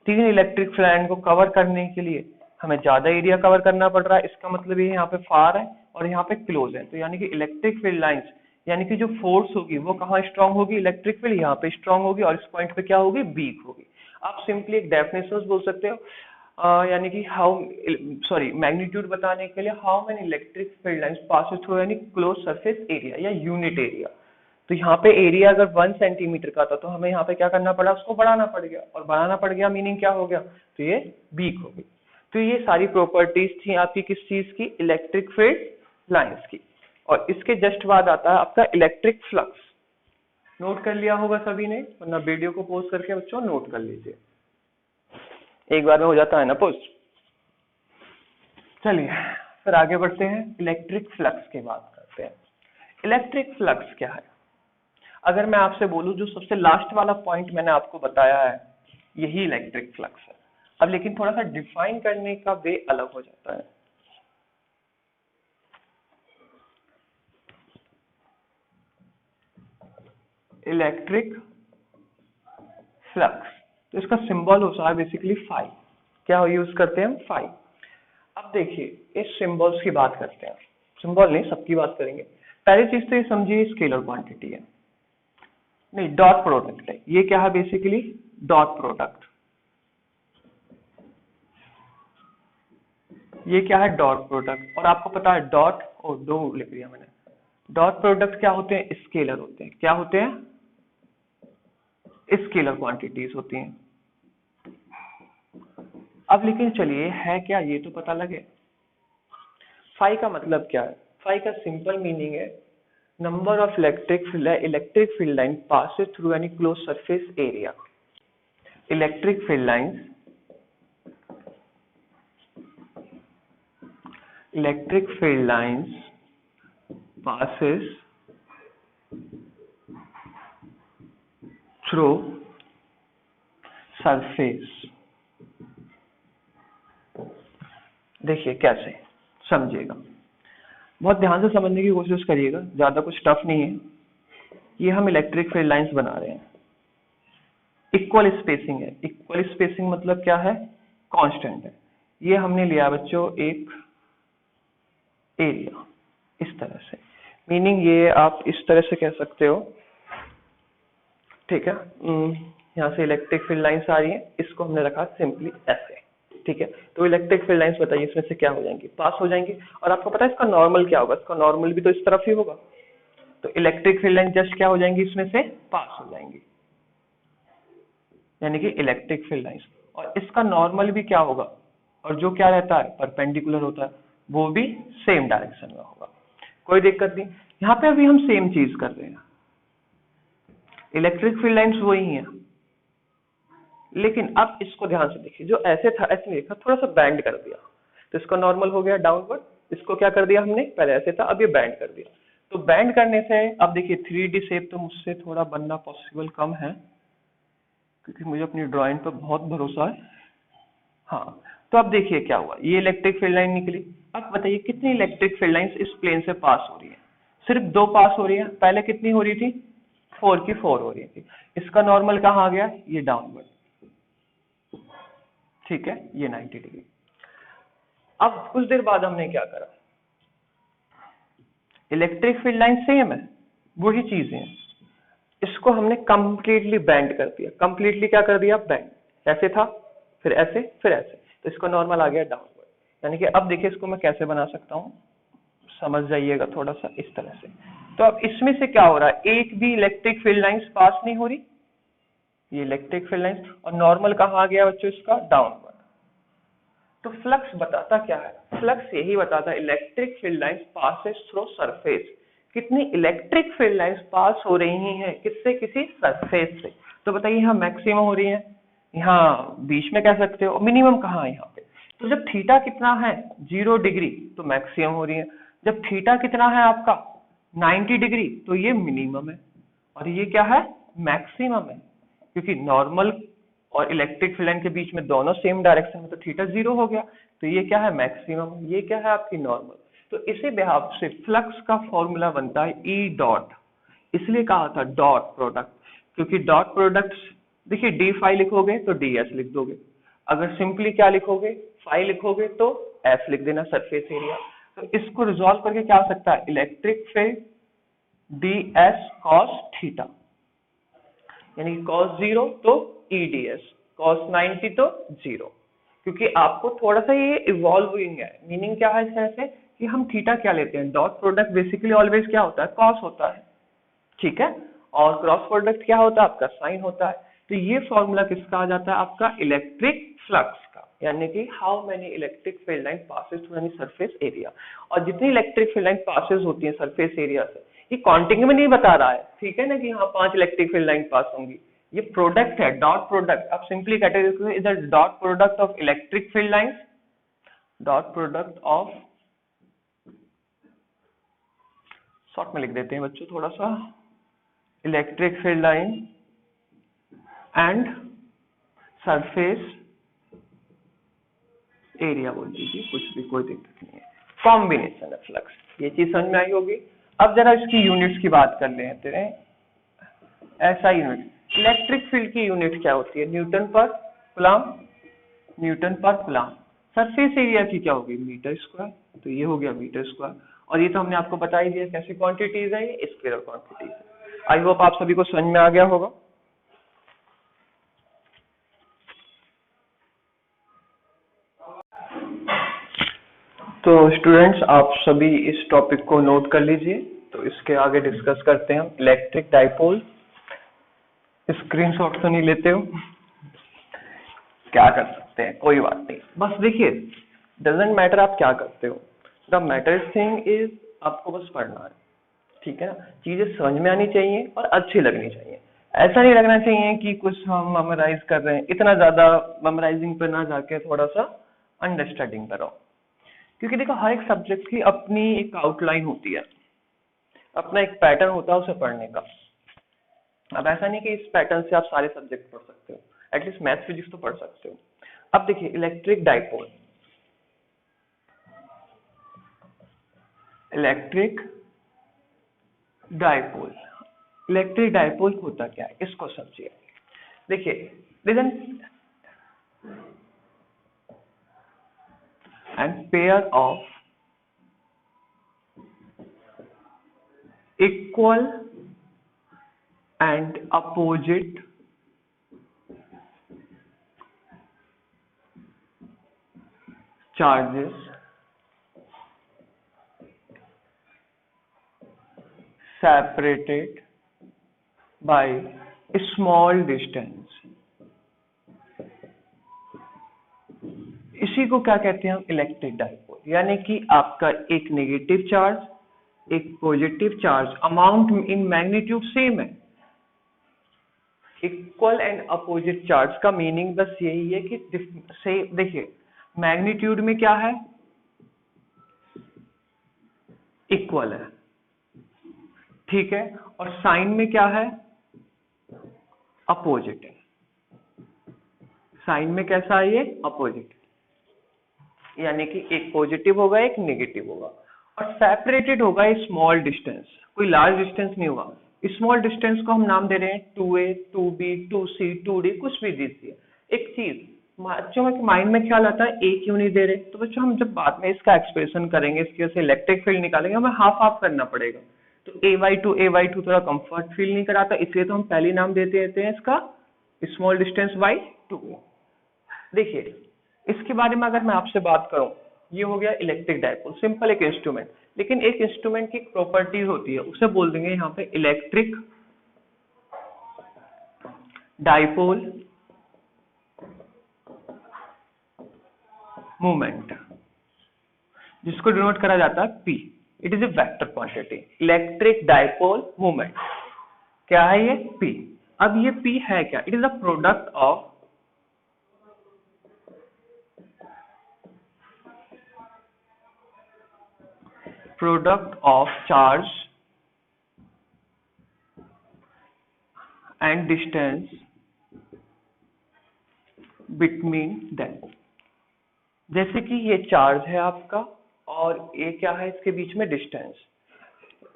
तीन इलेक्ट्रिक फील्ड को कवर करने के लिए हमें ज्यादा एरिया कवर करना पड़ रहा है। इसका मतलब ये यहाँ पे फार है और यहाँ पे क्लोज है, तो यानी कि इलेक्ट्रिक फील्ड लाइंस, यानी कि जो फोर्स होगी वो कहाँ स्ट्रांग होगी, इलेक्ट्रिक फील्ड यहाँ पे स्ट्रांग होगी, और इस पॉइंट पे क्या होगी, वीक होगी। आप सिंपली एक डेफिनेशन बोल सकते हो, यानी कि मैग्नीट्यूड बताने के लिए, how many electric field lines pass through यानी क्लोज सरफेस एरिया या यूनिट एरिया। तो यहाँ पे एरिया अगर 1 सेंटीमीटर का था, तो हमें यहाँ पे क्या करना पड़ा, उसको बढ़ाना पड़ गया, और बढ़ाना पड़ गया मीनिंग क्या हो गया, तो ये वीक हो गई। तो ये सारी प्रॉपर्टीज थी आपकी किस चीज की, इलेक्ट्रिक फील्ड लाइंस की। और इसके जस्ट बाद आता है आपका इलेक्ट्रिक फ्लक्स। नोट कर लिया होगा सभी ने, वरना वीडियो को पॉज करके बच्चों नोट कर लीजिए, एक बार में हो जाता है ना पोस्ट। चलिए फिर आगे बढ़ते हैं, इलेक्ट्रिक फ्लक्स की बात करते हैं। इलेक्ट्रिक फ्लक्स क्या है, अगर मैं आपसे बोलूं, जो सबसे लास्ट वाला पॉइंट मैंने आपको बताया है, यही इलेक्ट्रिक फ्लक्स है। अब लेकिन थोड़ा सा डिफाइन करने का वे अलग हो जाता है। इलेक्ट्रिक फ्लक्स, तो इसका सिंबल होता है बेसिकली फाई। क्या यूज करते हैं हम, फाई। अब देखिए इस सिंबल्स की बात करते हैं, सिंबल नहीं सबकी बात करेंगे। पहली चीज तो ये समझिए स्केलर क्वांटिटी है, नहीं डॉट प्रोडक्ट है। ये क्या है बेसिकली, डॉट प्रोडक्ट। ये क्या है, डॉट प्रोडक्ट। और आपको पता है डॉट, और दो लिख दिया मैंने, डॉट प्रोडक्ट क्या होते हैं, स्केलर होते हैं। क्या होते हैं, स्केलर क्वांटिटीज होती हैं। अब लेकिन चलिए है क्या, ये तो पता लगे। फाई का मतलब क्या है, फाई का सिंपल मीनिंग है number of electric field line passes through any closed surface area. Electric field lines passes through surface। देखिए कैसे समझिएगा, बहुत ध्यान से समझने की कोशिश करिएगा, ज्यादा कुछ टफ नहीं है। ये हम इलेक्ट्रिक फील्ड लाइंस बना रहे हैं, इक्वल स्पेसिंग है। इक्वल स्पेसिंग मतलब क्या है, कांस्टेंट है। ये हमने लिया बच्चों एक एरिया, इस तरह से, मीनिंग ये आप इस तरह से कह सकते हो, ठीक है। यहाँ से इलेक्ट्रिक फील्ड लाइंस आ रही है, इसको हमने रखा सिंपली ऐसे, ठीक है। तो इलेक्ट्रिक फील्ड लाइंस बताइए इसमें से क्या हो जाएंगी, पास हो जाएंगी। और आपको पता है इसका नॉर्मल क्या होगा, इसका नॉर्मल भी तो इस तरफ ही होगा। तो इलेक्ट्रिक फील्ड लाइन जस्ट क्या हो जाएंगी, इसमें से पास हो जाएंगी, यानी कि इलेक्ट्रिक फील्ड लाइंस। और इसका नॉर्मल भी क्या होगा, और जो क्या रहता है, परपेंडिकुलर होता है, वो भी सेम डायरेक्शन में होगा। कोई दिक्कत नहीं। यहाँ पे अभी हम सेम चीज कर रहे हैं, इलेक्ट्रिक फील्ड लाइंस वही हैं, लेकिन अब इसको ध्यान से देखिए, जो ऐसे था ऐसे नहीं था, थोड़ा सा बैंड कर दिया, तो इसका नॉर्मल हो गया डाउनवर्ड। इसको क्या कर दिया हमने, पहले ऐसे था अब ये बैंड कर दिया। तो बैंड करने से अब देखिए 3D शेप तो मुझसे थोड़ा बनना पॉसिबल कम है, क्योंकि मुझे अपनी ड्राइंग पर बहुत भरोसा है। हाँ, तो अब देखिए क्या हुआ, ये इलेक्ट्रिक फील्ड लाइन निकली। अब बताइए कितनी इलेक्ट्रिक फील्ड लाइंस इस प्लेन से पास हो रही है, सिर्फ 2 पास हो रही है। पहले कितनी हो रही थी, 4 की 4 हो रही थी। इसका नॉर्मल कहाँ आ गया, ये डाउनवर्ड, ठीक है, ये 90 डिग्री। अब कुछ देर बाद हमने क्या करा, इलेक्ट्रिक फील्ड लाइन सेम है, वही चीजें हैं, इसको हमने कंप्लीटली बैंड कर दिया। कंप्लीटली क्या कर दिया, बैंड। ऐसे था, फिर ऐसे, फिर ऐसे, तो इसका नॉर्मल आ गया डाउनवर्ड। यानी कि अब देखिए इसको मैं कैसे बना सकता हूँ, समझ जाइएगा थोड़ा सा इस तरह से। तो अब इसमें से क्या हो रहा है, एक भी इलेक्ट्रिक फील्ड लाइंस पास नहीं हो रही, ये इलेक्ट्रिक फील्ड लाइंस, और नॉर्मल कहाँ आ गया बच्चों इसका, डाउनवर्ड। तो फ्लक्स बताता क्या है, फ्लक्स यही बताता है electric field lines passes through surface. कितनी इलेक्ट्रिक फील्ड लाइंस पास हो रही हैं, किससे, किसी सरफेस से। तो बताइए यहाँ मैक्सिमम हो रही है, यहाँ बीच में कह सकते हो, मिनिमम कहाँ है यहाँ पे। तो जब थीटा कितना है 0 डिग्री तो मैक्सिमम हो रही है, जब थीटा कितना है आपका 90 डिग्री तो ये मिनिमम है, और ये क्या है, मैक्सिमम है। क्योंकि नॉर्मल और इलेक्ट्रिक फील्ड लाइन के बीच में दोनों सेम डायरेक्शन में, तो थीटा 0 हो गया, तो ये क्या है, मैक्सिमम, ये क्या है आपकी नॉर्मल। तो इसी बिहाफ से फ्लक्स का फॉर्मूला बनता है ई डॉट, इसलिए कहा था डॉट प्रोडक्ट, क्योंकि डॉट प्रोडक्ट देखिए डी फाई लिखोगे तो डी एस लिख दोगे, अगर सिंपली क्या लिखोगे, फाई लिखोगे तो एफ लिख देना, सरफेस एरिया। तो इसको रिजॉल्व करके क्या आ सकता है, electric field D S cos theta, यानी cos 0 तो EDS, cos 90 तो 0। क्योंकि आपको थोड़ा सा ये इवॉल्विंग है, मीनिंग क्या है इससे ऐसे कि हम थीटा क्या लेते हैं, डॉट प्रोडक्ट बेसिकली ऑलवेज क्या होता है, cos होता है, ठीक है, और क्रॉस प्रोडक्ट क्या होता है आपका, साइन होता है। तो ये फॉर्मूला किसका आ जाता है आपका, इलेक्ट्रिक फ्लक्स का, यानी कि how many electric field line passes through any surface area. और जितनी इलेक्ट्रिक फील्ड लाइन पासेस होती है सरफेस एरिया से, ये काउंटिंग में नहीं बता रहा है, ठीक है ना, कि हाँ 5 इलेक्ट्रिक फील्ड लाइन पास होंगी, ये प्रोडक्ट है, डॉट प्रोडक्ट। आप simply category is the dot product of electric field lines, dot product of, short में लिख देते हैं बच्चों थोड़ा सा, electric field line and surface area बोल दीजिए, कुछ भी, कोई दिक्कत नहीं है, कॉम्बिनेशन है फ्लक्स। ये चीज समझ में आई होगी। अब जरा इसकी यूनिट्स की बात कर लेते हैं, ऐसा यूनिट, इलेक्ट्रिक फील्ड की यूनिट क्या होती है, न्यूटन पर कूलम, न्यूटन पर कूलम। सरफेस एरिया की क्या होगी, मीटर स्क्वायर, तो ये हो गया मीटर स्क्वायर। और ये तो हमने आपको बता ही दिया कैसी क्वांटिटीज है, ये स्केलर क्वांटिटीज है। आई होप आप सभी को समझ में आ गया होगा। तो स्टूडेंट्स आप सभी इस टॉपिक को नोट कर लीजिए, तो इसके आगे डिस्कस करते हैं हम इलेक्ट्रिक डाइपोल। स्क्रीनशॉट तो नहीं लेते हो, क्या कर सकते हैं, कोई बात नहीं, बस देखिए डजेंट मैटर आप क्या करते हो, द मैटर थिंग इज आपको बस पढ़ना है, ठीक है ना, चीजें समझ में आनी चाहिए और अच्छी लगनी चाहिए। ऐसा नहीं लगना चाहिए कि कुछ हम मेमोराइज कर रहे हैं, इतना ज्यादा मेमोराइजिंग पे ना जाके थोड़ा सा अंडरस्टैंडिंग करो। क्योंकि देखो हर एक सब्जेक्ट की अपनी एक आउटलाइन होती है, अपना एक पैटर्न होता है उसे पढ़ने का। अब ऐसा नहीं कि इस पैटर्न से आप सारे सब्जेक्ट पढ़ सकते हो, एटलीस्ट मैथ फिजिक्स तो पढ़ सकते हो। अब देखिए electric dipole, electric dipole, electric dipole होता क्या है, इसको समझिए। देखिए region and pair of equal and opposite charges separated by a small distance, इसी को क्या कहते हैं हम, इलेक्ट्रिक डाइपोल। यानी कि आपका एक नेगेटिव चार्ज एक positive charge amount in magnitude same है। इक्वल एंड अपोजिट चार्ज का मीनिंग बस यही है कि से देखिए मैग्नीट्यूड में क्या है, इक्वल है, ठीक है, और साइन में क्या है, अपोजिट है। साइन में कैसा है ये, अपोजिट, यानी कि एक पॉजिटिव होगा एक नेगेटिव होगा, और सेपरेटेड होगा ए स्मॉल डिस्टेंस, कोई लार्ज डिस्टेंस नहीं होगा। स्मॉल डिस्टेंस को हम नाम दे रहे हैं 2a, 2b, 2c, 2d, कुछ भी दीजिए। एक चीज बच्चों के माइंड में ख्याल आता है ए क्यों नहीं दे रहे, तो बच्चों हम जब बाद में इसका एक्सप्रेशन करेंगे, इसके से इलेक्ट्रिक फील्ड निकालेंगे, हमें हाफ हाफ करना पड़ेगा। तो a/2 थोड़ा कंफर्ट फील नहीं कराता, इसलिए तो हम पहले नाम देते रहते हैं इसका स्मॉल डिस्टेंस बाई 2a। देखिए इसके बारे में अगर मैं आपसे बात करूं, ये हो गया इलेक्ट्रिक डायपोल, सिंपल एक इंस्ट्रूमेंट, लेकिन एक इंस्ट्रूमेंट की प्रॉपर्टीज होती है, उसे बोल देंगे यहाँ पे इलेक्ट्रिक डायपोल मोमेंट, जिसको डिनोट करा जाता है P। It is a vector quantity. Electric dipole moment क्या है ये, P। अब ये P है क्या, it is a product of charge and distance between them. जैसे कि ये चार्ज है आपका और ये क्या है, इसके बीच में डिस्टेंस।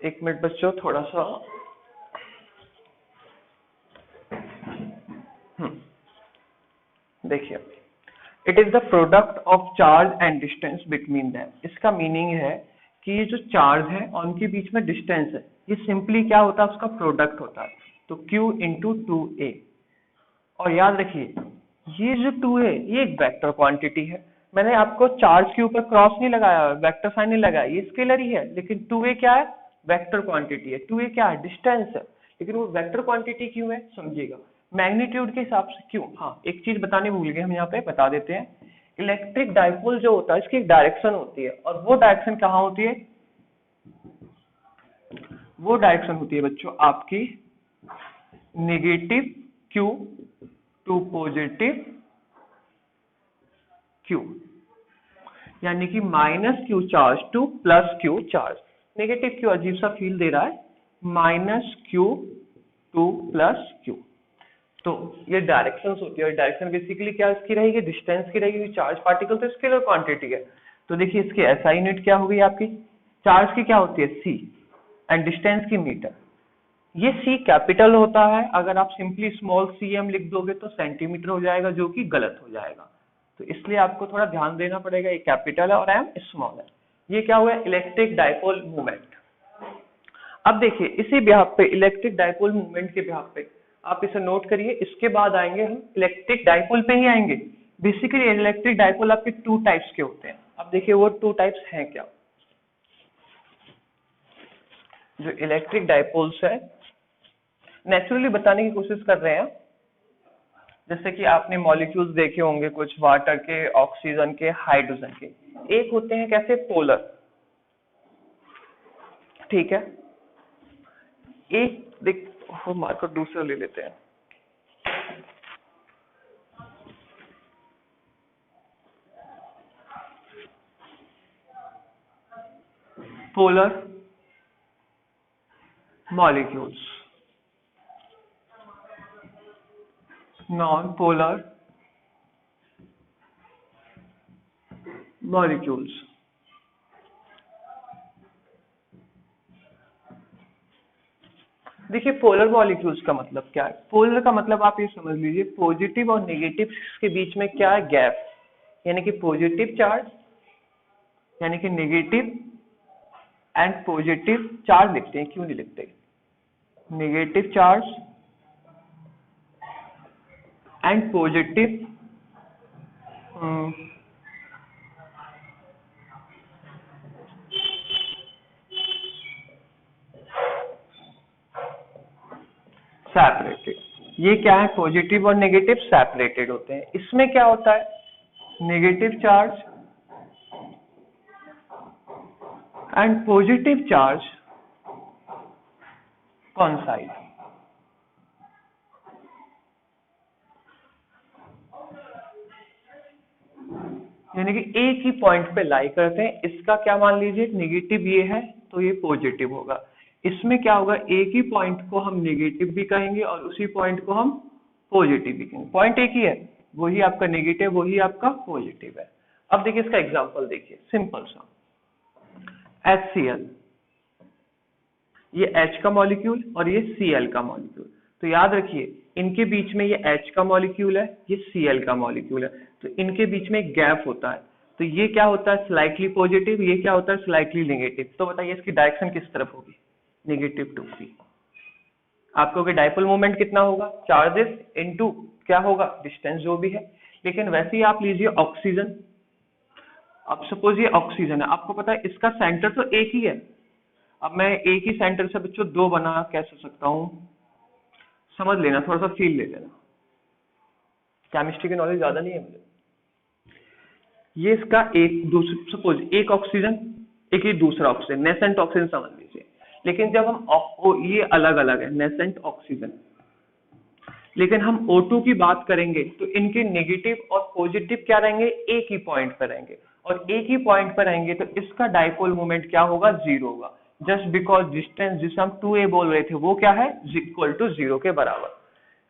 एक मिनट बच्चों, थोड़ा सा देखिए, it is the product of charge and distance between them. इसका मीनिंग है कि ये जो चार्ज है और उनके बीच में डिस्टेंस है, ये सिंपली क्या होता है, उसका प्रोडक्ट होता है, तो Q इंटू 2a। और याद रखिए ये जो 2 है ये एक वेक्टर क्वांटिटी है, मैंने आपको चार्ज के ऊपर क्रॉस नहीं लगाया, वेक्टर साइन नहीं लगाया, ये स्केलर ही है, लेकिन 2a क्या है, वेक्टर क्वांटिटी है। 2a क्या है, डिस्टेंस है, लेकिन वो वेक्टर क्वांटिटी क्यों है समझिएगा, मैग्नीट्यूड के हिसाब से क्यों। हाँ एक चीज बताने भूल गए, हम यहाँ पे बता देते हैं। इलेक्ट्रिक डायपोल जो होता है इसकी एक डायरेक्शन होती है, और वो डायरेक्शन कहाँ होती है, वो डायरेक्शन होती है बच्चों आपकी negative Q to positive Q, यानी कि -Q charge to +Q charge. Negative Q अजीब सा फील दे रहा है, -Q टू +Q। तो ये डायरेक्शंस होती है, और डायरेक्शन बेसिकली क्या इसकी रहेगी, डिस्टेंस की रहेगी। चार्ज पार्टिकल तो स्केलर क्वांटिटी है, तो देखिए इसकी SI यूनिट क्या होगी आपकी, चार्ज की क्या होती है C, एंड डिस्टेंस की मीटर। ये C कैपिटल होता है, अगर आप सिंपली स्मॉल cm लिख दोगे तो सेंटीमीटर हो जाएगा, जो कि गलत हो जाएगा, तो इसलिए आपको थोड़ा ध्यान देना पड़ेगा, ये कैपिटल है और M स्मॉल है। ये क्या हुआ, इलेक्ट्रिक डायपोल मूवमेंट। अब देखिए इसी बिहाफ पे, इलेक्ट्रिक डायपोल मूवमेंट के बिहाफ पे आप इसे नोट करिए, इसके बाद आएंगे हम इलेक्ट्रिक डायपोल पे ही आएंगे। बेसिकली इलेक्ट्रिक डायपोल आपके 2 टाइप्स के होते हैं। अब देखिए वो 2 टाइप्स हैं क्या, जो इलेक्ट्रिक डायपोल्स है नेचुरली बताने की कोशिश कर रहे हैं। जैसे कि आपने मॉलिक्यूल्स देखे होंगे कुछ, वाटर के, ऑक्सीजन के, हाइड्रोजन के। एक होते हैं कैसे, पोलर, ठीक है। एक देख मार्कर दूसरा ले लेते हैं, polar molecules, non polar molecules. देखिए पोलर मॉलिक्यूल्स का मतलब क्या है, पोलर का मतलब आप ये समझ लीजिए पॉजिटिव और नेगेटिव के बीच में क्या है, गैप, यानी कि पॉजिटिव चार्ज, यानी कि नेगेटिव एंड पॉजिटिव चार्ज लिखते हैं, क्यों नहीं लिखते, negative charge and positive separated. ये क्या है, पॉजिटिव और नेगेटिव सेपरेटेड होते हैं। इसमें क्या होता है, negative charge and positive charge कॉन्साइड, यानी कि एक ही पॉइंट पे लाई करते हैं। इसका क्या मान लीजिए, नेगेटिव ये है तो ये पॉजिटिव होगा। इसमें क्या होगा, एक ही पॉइंट को हम नेगेटिव भी कहेंगे और उसी पॉइंट को हम पॉजिटिव भी कहेंगे। पॉइंट एक ही है, वही आपका नेगेटिव, वही आपका पॉजिटिव है। अब देखिए इसका एग्जांपल देखिए, सिंपल सा HCl, ये H का मॉलिक्यूल और ये Cl का मॉलिक्यूल। तो याद रखिए इनके बीच में ये H का मॉलिक्यूल है, ये Cl का मॉलिक्यूल है, तो इनके बीच में एक गैप होता है। तो ये क्या होता है, स्लाइटली पॉजिटिव, ये क्या होता है, स्लाइटली नेगेटिव। तो बताइए इसकी डायरेक्शन किस तरफ होगी, नेगेटिव टू फ्री। आपको डाइपोल मोमेंट कितना होगा, चार्जेस इनटू क्या होगा, डिस्टेंस जो भी है। लेकिन वैसे ही आप लीजिए ऑक्सीजन, अब सपोज ये ऑक्सीजन है, आपको पता है इसका सेंटर तो एक ही है। अब मैं एक ही सेंटर से बच्चों दो बना कैसे सकता हूं, समझ लेना, थोड़ा सा फील ले लेना, केमिस्ट्री की नॉलेज ज्यादा नहीं है मुझे। ये इसका एक दूसरा, सपोज एक ऑक्सीजन, एक ही दूसरा ऑक्सीजन, नेसेंट ऑक्सीजन समझ लीजिए। लेकिन जब हम ये अलग अलग है नेसेंट ऑक्सीजन, लेकिन हम O2 की बात करेंगे तो इनके नेगेटिव और पॉजिटिव क्या रहेंगे, एक ही पॉइंट पर रहेंगे। और एक ही पॉइंट पर रहेंगे तो इसका डाइपोल मोमेंट क्या होगा, जीरो होगा। जस्ट बिकॉज डिस्टेंस जिसे हम 2a बोल रहे थे वो क्या है, इक्वल टू जीरो के बराबर।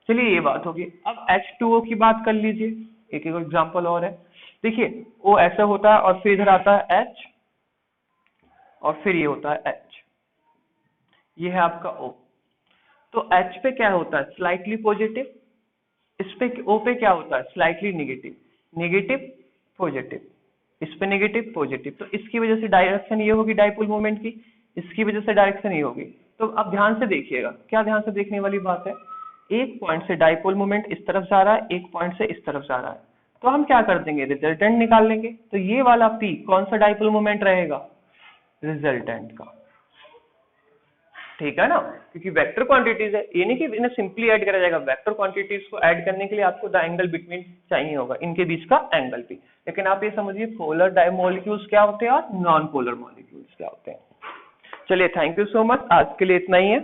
चलिए ये बात होगी। अब H2O की बात कर लीजिए, एक एग्जांपल और है। देखिए O ऐसा होता है और फिर इधर आता है H और फिर ये होता है H, ये है आपका O। तो H पे क्या होता है, स्लाइटली पॉजिटिव, इस पे O पे क्या होता है, स्लाइटली नेगेटिव, नेगेटिव पॉजिटिव, इस पे नेगेटिव पॉजिटिव। तो इसकी वजह से डायरेक्शन ये होगी डाइपोल मोमेंट की, इसकी वजह से डायरेक्शन ये होगी। तो अब ध्यान से देखिएगा, क्या ध्यान से देखने वाली बात है, एक पॉइंट से डाइपोल मोमेंट इस तरफ जा रहा है, एक पॉइंट से इस तरफ जा रहा है। तो हम क्या कर देंगे, रिजल्टेंट निकाल लेंगे। तो ये वाला P कौन सा डाइपोल मोमेंट रहेगा, रिजल्टेंट का, ठीक है ना, क्योंकि वेक्टर क्वांटिटीज है। ये नहीं कि इन्हें सिंपली ऐड करा जाएगा, वेक्टर क्वांटिटीज को ऐड करने के लिए आपको द एंगल बिटवीन चाहिए होगा, इनके बीच का एंगल भी। लेकिन आप ये समझिए पोलर मॉलिक्यूल्स क्या होते हैं और नॉन पोलर मॉलिक्यूल्स क्या होते हैं। चलिए थैंक यू सो मच, आज के लिए इतना ही है।